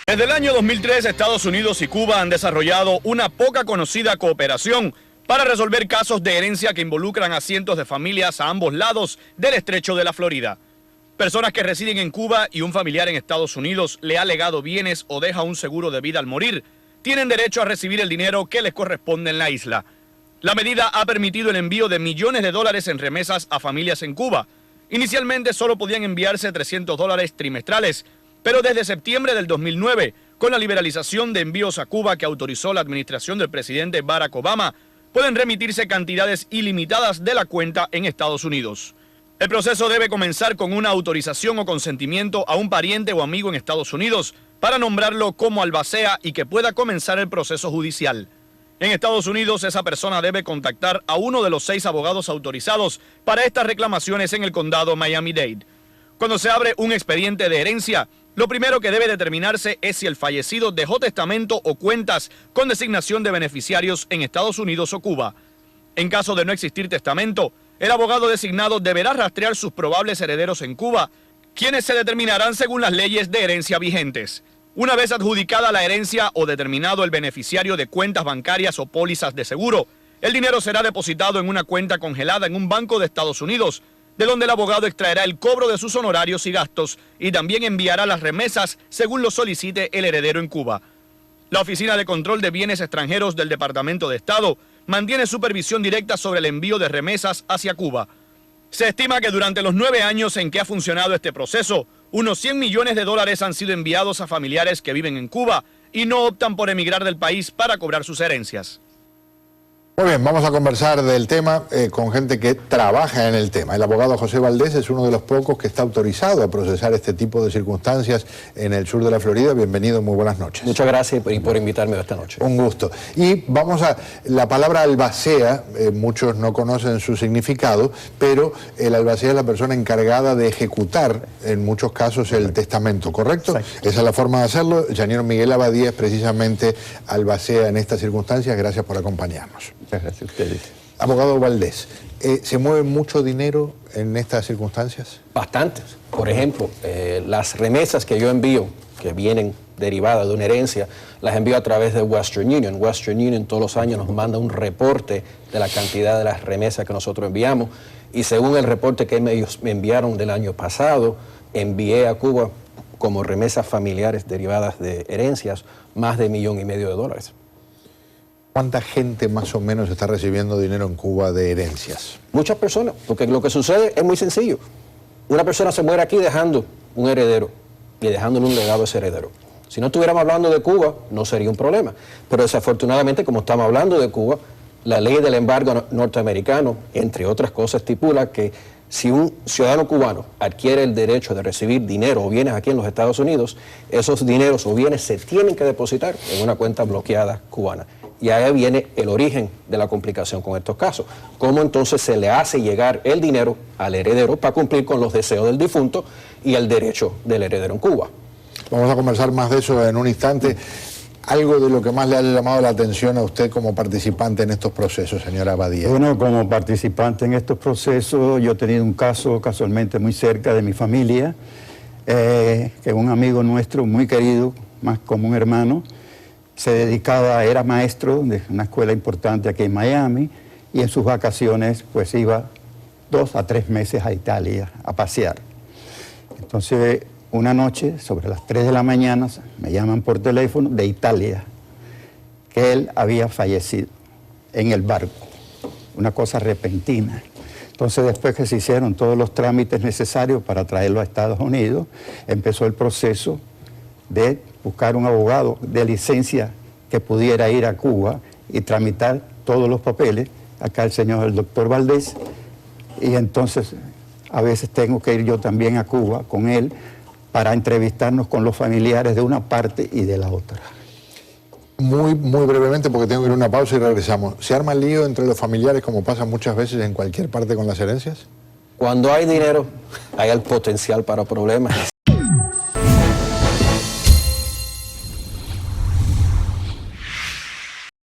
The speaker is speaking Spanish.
Desde el año 2003, Estados Unidos y Cuba han desarrollado una poca conocida cooperación para resolver casos de herencia que involucran a cientos de familias a ambos lados del estrecho de la Florida. Personas que residen en Cuba y un familiar en Estados Unidos le ha legado bienes o deja un seguro de vida al morir, tienen derecho a recibir el dinero que les corresponde en la isla. La medida ha permitido el envío de millones de dólares en remesas a familias en Cuba. Inicialmente solo podían enviarse $300 trimestrales, pero desde septiembre del 2009, con la liberalización de envíos a Cuba que autorizó la administración del presidente Barack Obama, pueden remitirse cantidades ilimitadas de la cuenta en Estados Unidos. El proceso debe comenzar con una autorización o consentimiento a un pariente o amigo en Estados Unidos para nombrarlo como albacea y que pueda comenzar el proceso judicial. En Estados Unidos, esa persona debe contactar a uno de los 6 abogados autorizados para estas reclamaciones en el condado Miami-Dade. Cuando se abre un expediente de herencia, lo primero que debe determinarse es si el fallecido dejó testamento o cuentas con designación de beneficiarios en Estados Unidos o Cuba. En caso de no existir testamento, el abogado designado deberá rastrear sus probables herederos en Cuba, quienes se determinarán según las leyes de herencia vigentes. Una vez adjudicada la herencia o determinado el beneficiario de cuentas bancarias o pólizas de seguro, el dinero será depositado en una cuenta congelada en un banco de Estados Unidos, de donde el abogado extraerá el cobro de sus honorarios y gastos y también enviará las remesas según lo solicite el heredero en Cuba. La Oficina de Control de Bienes Extranjeros del Departamento de Estado mantiene supervisión directa sobre el envío de remesas hacia Cuba. Se estima que durante los 9 años en que ha funcionado este proceso, unos $100 millones han sido enviados a familiares que viven en Cuba y no optan por emigrar del país para cobrar sus herencias. Muy bien, vamos a conversar del tema con gente que trabaja en el tema. El abogado José Valdés es uno de los pocos que está autorizado a procesar este tipo de circunstancias en el sur de la Florida. Bienvenido, muy buenas noches. Muchas gracias por invitarme esta noche. Un gusto. Y vamos a, la palabra albacea, muchos no conocen su significado, pero el albacea es la persona encargada de ejecutar, en muchos casos, el testamento, ¿correcto? Exacto. Esa es la forma de hacerlo. El señor Miguel Abadía es precisamente albacea en estas circunstancias. Gracias por acompañarnos. Muchas gracias a ustedes. Abogado Valdés, ¿se mueve mucho dinero en estas circunstancias? Bastantes. Por ejemplo, las remesas que yo envío, que vienen derivadas de una herencia, las envío a través de Western Union. Western Union todos los años nos manda un reporte de la cantidad de las remesas que nosotros enviamos, y según el reporte que ellos me enviaron del año pasado, envié a Cuba como remesas familiares derivadas de herencias más de $1,5 millones. ¿Cuánta gente más o menos está recibiendo dinero en Cuba de herencias? Muchas personas, porque lo que sucede es muy sencillo. Una persona se muere aquí dejando un heredero y dejándole un legado a ese heredero. Si no estuviéramos hablando de Cuba, no sería un problema. Pero desafortunadamente, como estamos hablando de Cuba, la ley del embargo norteamericano, entre otras cosas, estipula que si un ciudadano cubano adquiere el derecho de recibir dinero o bienes aquí en los Estados Unidos, esos dineros o bienes se tienen que depositar en una cuenta bloqueada cubana. Y ahí viene el origen de la complicación con estos casos. ¿Cómo entonces se le hace llegar el dinero al heredero para cumplir con los deseos del difunto y el derecho del heredero en Cuba? Vamos a conversar más de eso en un instante. Algo de lo que más le ha llamado la atención a usted como participante en estos procesos, señora Abadía. Bueno, como participante en estos procesos, yo he tenido un caso casualmente muy cerca de mi familia, que un amigo nuestro muy querido, más como un hermano, se dedicaba, era maestro de una escuela importante aquí en Miami, y en sus vacaciones pues iba 2 a 3 meses a Italia a pasear. Entonces una noche, sobre las 3 de la mañana, me llaman por teléfono de Italia, que él había fallecido en el barco, una cosa repentina. Entonces, después que se hicieron todos los trámites necesarios para traerlo a Estados Unidos, empezó el proceso de buscar un abogado de licencia que pudiera ir a Cuba y tramitar todos los papeles. Acá el doctor Valdés, y entonces a veces tengo que ir yo también a Cuba con él para entrevistarnos con los familiares de una parte y de la otra. Muy brevemente, porque tengo que ir a una pausa y regresamos. ¿Se arma el lío entre los familiares como pasa muchas veces en cualquier parte con las herencias? Cuando hay dinero, hay el potencial para problemas.